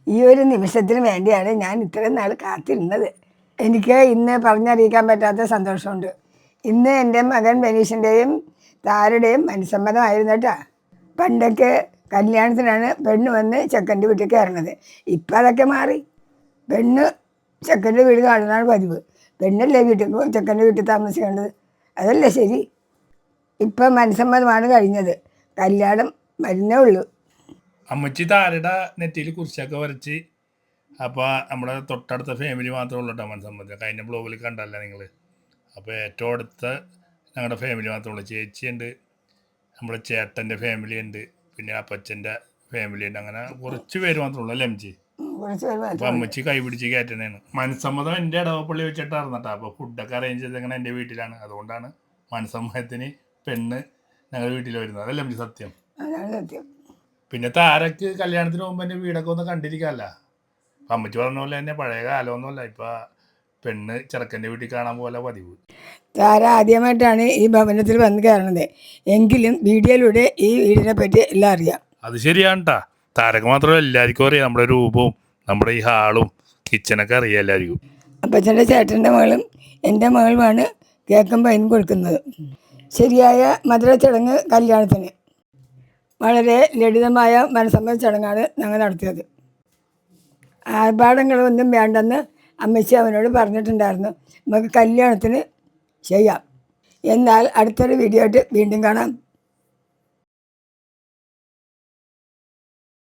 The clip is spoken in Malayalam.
ഈ ഒരു നിമിഷത്തിന് വേണ്ടിയാണ് ഞാൻ ഇത്രയും നാൾ കാത്തിരുന്നത്. എനിക്ക് ഇന്ന് പറഞ്ഞറിയിക്കാൻ പറ്റാത്ത സന്തോഷമുണ്ട്. ഇന്ന് എൻ്റെ മകൻ ബനീഷിൻ്റെയും താരയുടെയും മനസ്സമ്മതമായിരുന്നു കേട്ടോ. പണ്ടൊക്കെ കല്യാണത്തിനാണ് പെണ്ണ് വന്ന് ചെക്കൻ്റെ വീട്ടിൽ കയറണത്. ഇപ്പം അതൊക്കെ മാറി. പെണ്ണ് ചെക്കൻ്റെ വീട് കാണുന്നതാണ് പതിവ്. പെണ്ണല്ലേ ചെക്കൻ്റെ വീട്ടിൽ താമസിക്കേണ്ടത്. അതല്ലേ ശരി. ഇപ്പം മനസ്സമ്മതമാണ് കഴിഞ്ഞത്. കല്യാണം വരുന്നേ ഉള്ളൂ. അമ്മച്ചി താരയുടെ നെറ്റിയിൽ കുറിച്ചൊക്കെ വരച്ച്. അപ്പോൾ നമ്മുടെ തൊട്ടടുത്ത ഫാമിലി മാത്രമേ ഉള്ളൂ കേട്ടോ മനസ്സമ്മതം. കഴിഞ്ഞ ബ്ലോഗിൽ കണ്ടല്ല നിങ്ങൾ. അപ്പോൾ ഏറ്റവും അടുത്ത ഞങ്ങളുടെ ഫാമിലി മാത്രമേ ഉള്ളൂ. ചേച്ചിയുണ്ട്, നമ്മുടെ ചേട്ടൻ്റെ ഫാമിലി ഉണ്ട്, പിന്നെ അപ്പച്ചൻ്റെ ഫാമിലി ഉണ്ട്. അങ്ങനെ കുറച്ച് പേര് മാത്രമേ ഉള്ളൂ അല്ലേ അമ്മച്ചി? അപ്പോൾ അമ്മച്ചി കൈ പിടിച്ച് കയറ്റണേണ്. മനസ്സമ്മതം എൻ്റെ ഇടവപ്പള്ളി വെച്ചിട്ടായിരുന്നു കേട്ടോ. അപ്പോൾ ഫുഡൊക്കെ അറേഞ്ച് ചെയ്തങ്ങനെ എൻ്റെ വീട്ടിലാണ്. അതുകൊണ്ടാണ് മനസ്സമ്മതത്തിന് പെണ്ണ് ഞങ്ങളുടെ വീട്ടിൽ വരുന്നത്. അതല്ലേ അമ്മച്ചി സത്യം? സത്യം. പിന്നെ താരക്ക് കല്യാണത്തിന് പോകുമ്പോൾ എൻ്റെ വീടൊക്കെ ഒന്ന് കണ്ടിരിക്കാമല്ല. അപ്പം അമ്മച്ചി പറഞ്ഞ പോലെ തന്നെ പഴയ കാലമൊന്നുമല്ല. ഇപ്പം പെണ്ണ് ചെറുക്കൻ്റെ വീട്ടിൽ കാണാൻ പോലെ പതിവ്. താര ആദ്യമായിട്ടാണ് ഈ ഭവനത്തിൽ വന്ന് കയറണത്. എങ്കിലും വീഡിയോയിലൂടെ ഈ വീടിനെ പറ്റി എല്ലാം അറിയാം. അത് ശരിയാണ് കേട്ടാ. താരക്ക് മാത്രമല്ല എല്ലാവർക്കും അറിയാം. നമ്മുടെ രൂപവും നമ്മുടെ ഈ ഹാളും കിച്ചനൊക്കെ അറിയാം എല്ലാവർക്കും. അപ്പച്ചൻ്റെ ചേട്ടൻ്റെ മകളും എൻ്റെ മകളുമാണ് കേക്കും പൈനും കൊടുക്കുന്നത്. ശരിയായ മധുര ചടങ്ങ് കല്യാണത്തിന് വളരെ ലളിതമായ മനസ്സമ്മത ചടങ്ങാണ് ഞങ്ങൾ നടത്തിയത്. ആർഭാടങ്ങളൊന്നും വേണ്ടെന്ന് അമ്മച്ചി അവനോട് പറഞ്ഞിട്ടുണ്ടായിരുന്നു. നമുക്ക് കല്യാണത്തിന് ചെയ്യാം. എന്നാൽ അടുത്തൊരു വീഡിയോ ആയിട്ട് വീണ്ടും കാണാം.